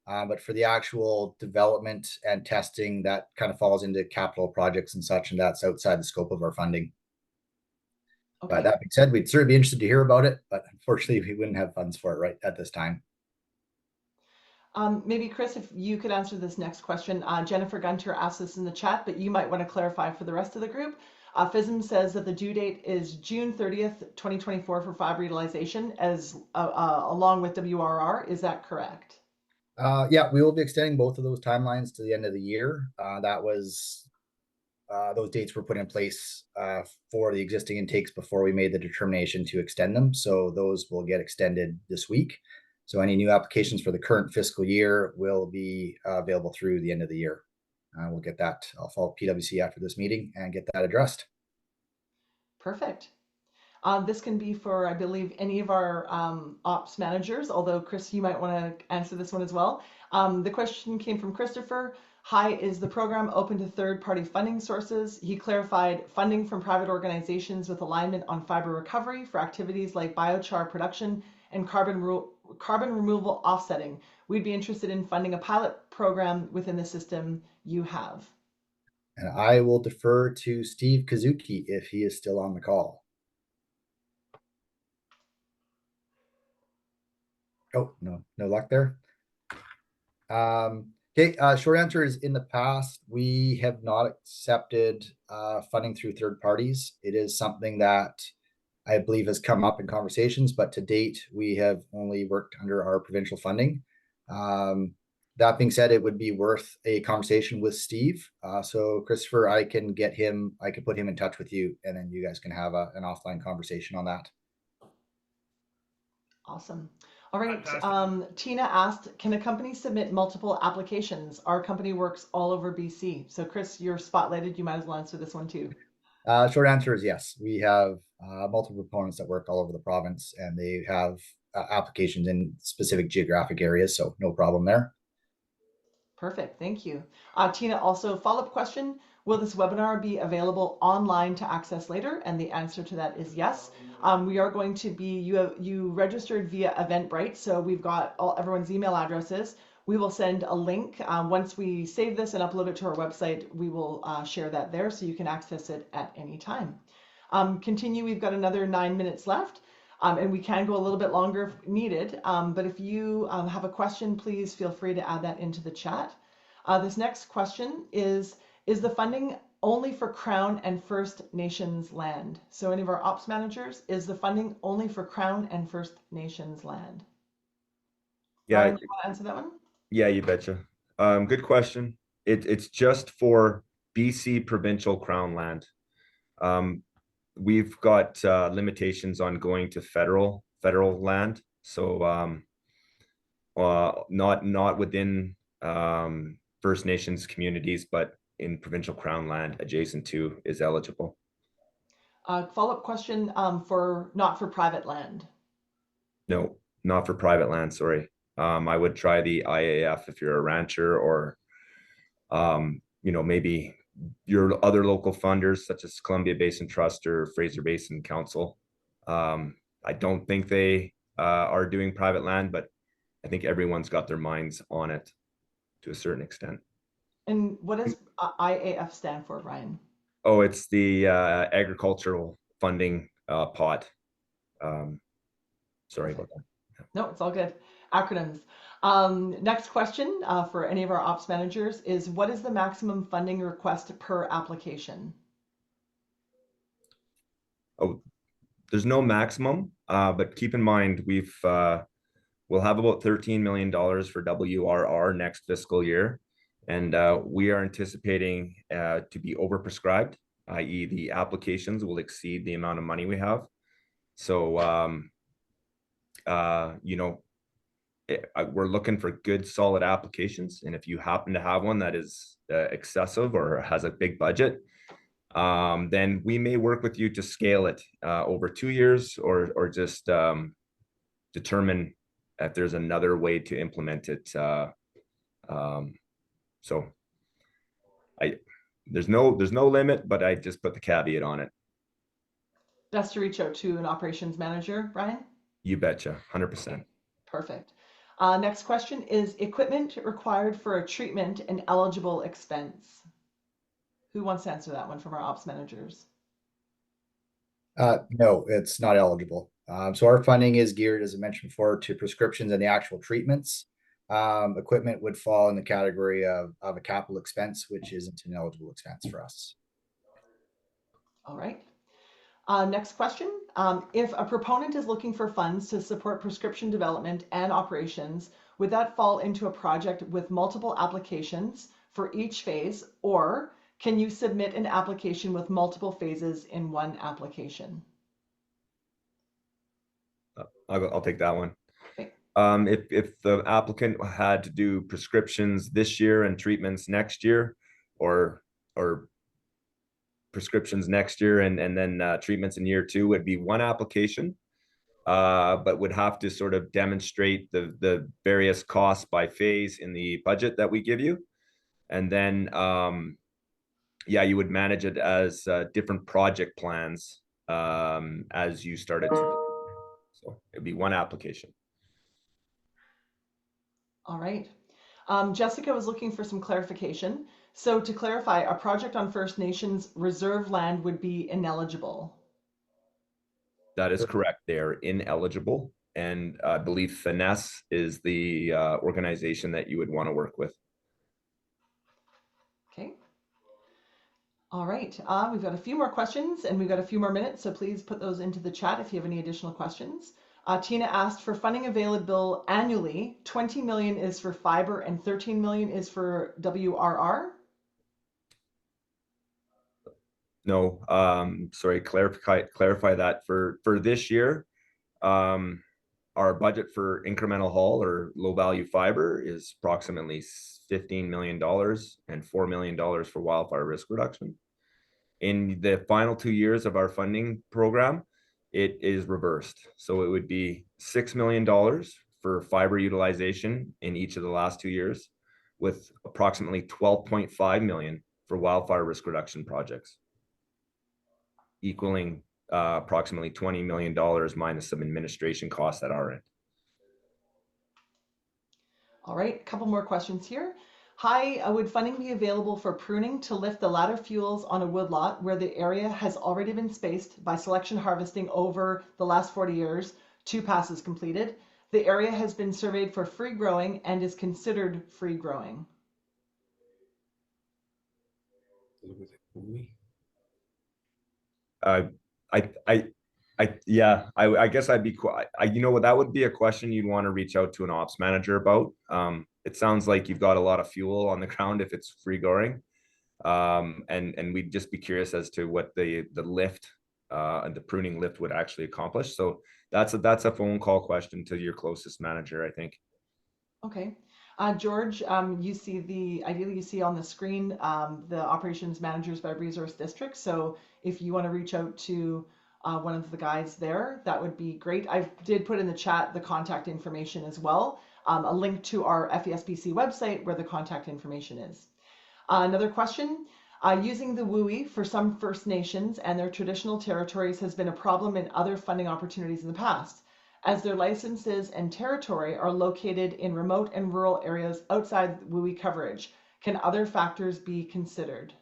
But for the actual development and testing, that kind of falls into capital projects and such, and that's outside the scope of our funding. Okay. But that being said, we'd certainly be interested to hear about it, but unfortunately we wouldn't have funds for it right at this time. Maybe Chris, if you could answer this next question. Jennifer Gunter asked this in the chat, but you might want to clarify for the rest of the group. FISM says that the due date is June 30th, 2024 for fibre utilization as along with WRR. Is that correct? Yeah, we will be extending both of those timelines to the end of the year. Those dates were put in place for the existing intakes before we made the determination to extend them. So those will get extended this week. So any new applications for the current fiscal year will be available through the end of the year. We'll get that. I'll follow PwC after this meeting and get that addressed. Perfect. This can be for, I believe, any of our ops managers, although Chris, you might want to answer this one as well. The question came from Christopher. Hi, is the program open to third-party funding sources? He clarified funding from private organizations with alignment on fiber recovery for activities like biochar production and carbon removal offsetting. We'd be interested in funding a pilot program within the system you have. And I will defer to Steve Kazuki if he is still on the call. Oh, no luck there. Okay, short answer is in the past, we have not accepted funding through third parties. It is something that I believe has come up in conversations, but to date, we have only worked under our provincial funding. That being said, it would be worth a conversation with Steve. So Christopher, I can put him in touch with you, and then you guys can have an offline conversation on that. Awesome. All right. Tina asked, can a company submit multiple applications? Our company works all over BC. So Chris, you're spotlighted. You might as well answer this one too. Short answer is yes. We have multiple proponents that work all over the province, and they have applications in specific geographic areas. So no problem there. Perfect. Thank you. Tina, also follow-up question. Will this webinar be available online to access later? And the answer to that is yes. We are going to be, you registered via Eventbrite, so we've got everyone's email addresses. We will send a link. Once we save this and upload it to our website, we will share that there so you can access it at any time. Continue, we've got another 9 minutes left. And we can go a little bit longer if needed. But if you have a question, please feel free to add that into the chat. This next question is the funding only for Crown and First Nations land? So any of our ops managers, is the funding only for Crown and First Nations land? Yeah. Brian, do you want to answer that one? Yeah, you betcha. Good question. It's just for BC provincial Crown land. we've got limitations on going to federal land. So not within First Nations communities, but in provincial crown land adjacent to is eligible. Follow-up question not for private land. No, not for private land, sorry. I would try the IAF if you're a rancher, or maybe your other local funders such as Columbia Basin Trust or Fraser Basin Council. I don't think they are doing private land, but I think everyone's got their minds on it to a certain extent. And what does IAF stand for, Brian? Oh, it's the agricultural funding pot. Sorry about that. No, it's all good. Acronyms. Next question for any of our ops managers is, what is the maximum funding request per application? Oh, there's no maximum, but keep in mind we'll have about $13 million for WRR next fiscal year, and we are anticipating to be overprescribed, i.e., the applications will exceed the amount of money we have. So we're looking for good, solid applications, and if you happen to have one that is excessive or has a big budget, then we may work with you to scale it over 2 years, or just determine if there's another way to implement it. So there's no limit, but I just put the caveat on it. Best to reach out to an operations manager, Brian? You betcha, 100%. Perfect. Next question is, equipment required for a treatment an eligible expense? Who wants to answer that one from our ops managers? No, it's not eligible. So our funding is geared, as I mentioned before, to prescriptions and the actual treatments. Equipment would fall in the category of a capital expense, which isn't an eligible expense for us. All right. Next question. If a proponent is looking for funds to support prescription development and operations, would that fall into a project with multiple applications for each phase, or can you submit an application with multiple phases in one application? I'll take that one. Okay. If the applicant had to do prescriptions this year and treatments next year, or prescriptions next year and then treatments in year 2, would be one application, but would have to sort of demonstrate the various costs by phase in the budget that we give you, and then you would manage it as different project plans as you started to. So it'd be one application. All right. Jessica was looking for some clarification. So to clarify, a project on First Nations reserve land would be ineligible. That is correct. They are ineligible. And I believe Finesse is the organization that you would want to work with. Okay. All right. We've got a few more questions and we've got a few more minutes, so please put those into the chat if you have any additional questions. Tina asked, for funding available annually, 20 million is for fibre and 13 million is for WRR? No, sorry, clarify that. For this year, our budget for incremental haul or low value fiber is approximately $15 million and $4 million for wildfire risk reduction. In the final 2 years of our funding program, it is reversed. So it would be $6 million for fiber utilization in each of the last 2 years, with approximately 12.5 million for wildfire risk reduction projects, equaling approximately $20 million minus some administration costs at our end. All right, a couple more questions here. Hi, would funding be available for pruning to lift the ladder fuels on a woodlot where the area has already been spaced by selection harvesting over the last 40 years, 2 passes completed? The area has been surveyed for free growing and is considered free growing. I guess I'd be, you know what, that would be a question you'd want to reach out to an ops manager about. It sounds like you've got a lot of fuel on the ground if it's free growing. And we'd just be curious as to what the lift and the pruning lift would actually accomplish. So that's a phone call question to your closest manager, I think. Okay. George, ideally you see on the screen the operations managers by resource district. So if you want to reach out to one of the guys there, that would be great. I did put in the chat the contact information as well, a link to our FESBC website where the contact information is. Another question, using the WUI for some First Nations and their traditional territories has been a problem in other funding opportunities in the past, as their licenses and territory are located in remote and rural areas outside WUI coverage. Can other factors be considered?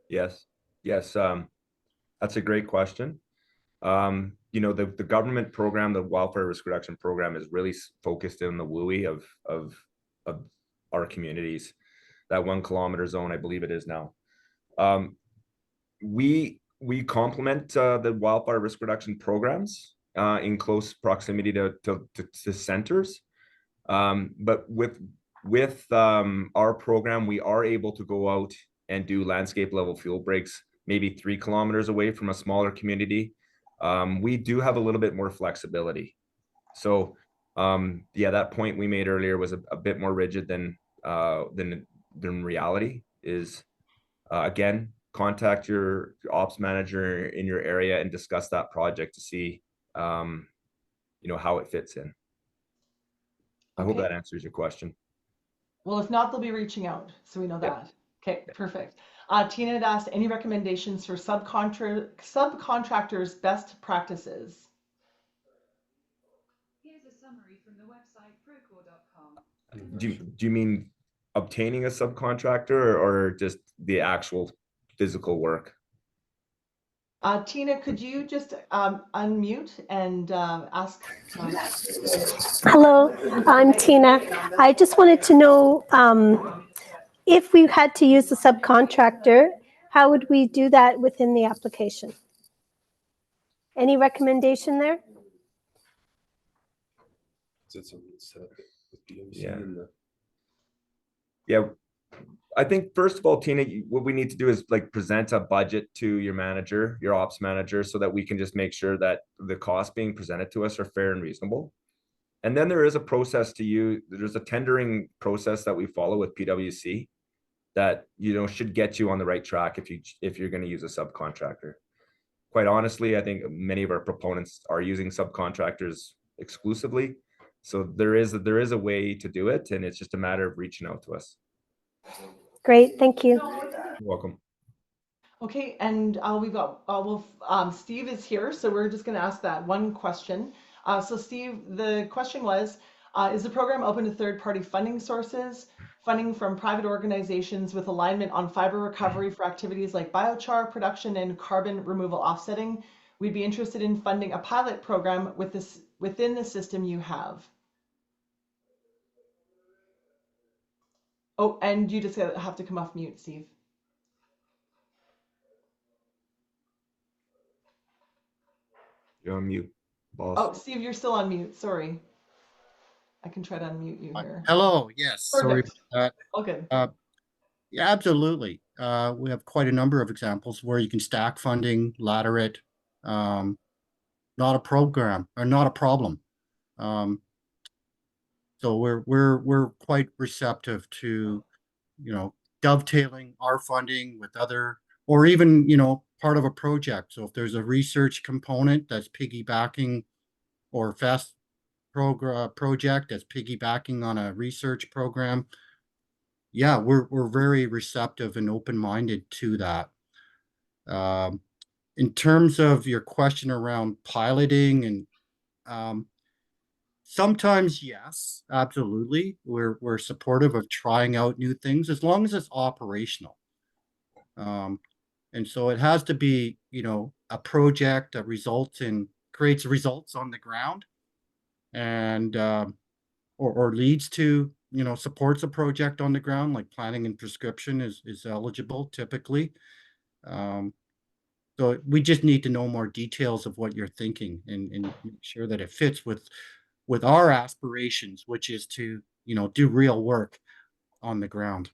Yes, that's a great question. You know, the government program, the wildfire risk reduction program, is really focused in the WUI of our communities. That 1 kilometer zone, I believe it is now. We complement the wildfire risk reduction programs in close proximity to centers. But with our program, we are able to go out and do landscape level fuel breaks, maybe 3 kilometers away from a smaller community. We do have a little bit more flexibility. So yeah, that point we made earlier was a bit more rigid than reality is. Again, contact your ops manager in your area and discuss that project to see you know, how it fits in. I hope that answers your question. Well, if not, they'll be reaching out, so we know that. Okay, perfect. Tina had asked, any recommendations for subcontractors' best practices? Here's a summary from the website procore.com. Do you mean obtaining a subcontractor or just the actual physical work? Tina, could you just unmute and ask? Hello, I'm Tina. I just wanted to know if we had to use a subcontractor, how would we do that within the application? Any recommendation there? Yeah, I think first of all, Tina, what we need to do is like present a budget to your manager, your ops manager, so that we can just make sure that the costs being presented to us are fair and reasonable. And then there is a process to you. There's a tendering process that we follow with PwC that, you know, should get you on the right track if you're going to use a subcontractor. Quite honestly, I think many of our proponents are using subcontractors exclusively. So there is a way to do it, and it's just a matter of reaching out to us. Great, thank you. You're welcome. Okay, and Steve is here, so we're just going to ask that one question. So Steve, the question was, is the program open to third-party funding sources, funding from private organizations with alignment on fiber recovery for activities like biochar production and carbon removal offsetting? We'd be interested in funding a pilot program within the system you have. Oh, and you just have to come off mute, Steve. You're on mute, boss. Oh, Steve, you're still on mute. Sorry. I can try to unmute you here. Hello. Yes. Perfect. Sorry. All good. Yeah, absolutely. We have quite a number of examples where you can stack funding, ladder it. Not a program or not a problem. So we're quite receptive to, you know, dovetailing our funding with other, or even, you know, part of a project. So if there's a research component that's piggybacking, or FEST project that's piggybacking on a research program, yeah, we're very receptive and open-minded to that. In terms of your question around piloting and sometimes, yes, absolutely. We're supportive of trying out new things as long as it's operational. And so it has to be, you know, a project that creates results on the ground, and or leads to, you know, supports a project on the ground, like planning and prescription is eligible typically. So we just need to know more details of what you're thinking and make sure that it fits with our aspirations, which is to, you know, do real work on the ground.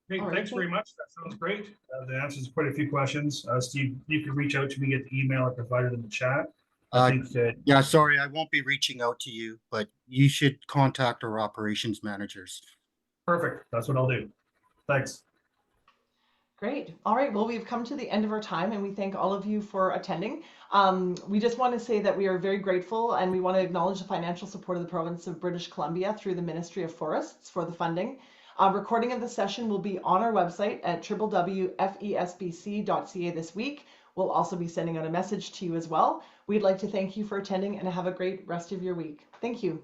Great, All right, thanks very much. That sounds great. That answers quite a few questions. Steve, you can reach out to me at the email I provided in the chat. I think that. Yeah, sorry, I won't be reaching out to you, but you should contact our operations managers. Perfect. That's what I'll do. Thanks. Great. All right. Well, we've come to the end of our time and we thank all of you for attending. We just want to say that we are very grateful and we want to acknowledge the financial support of the province of British Columbia through the Ministry of Forests for the funding. Recording of the session will be on our website at www.fesbc.ca this week. We'll also be sending out a message to you as well. We'd like to thank you for attending and have a great rest of your week. Thank you.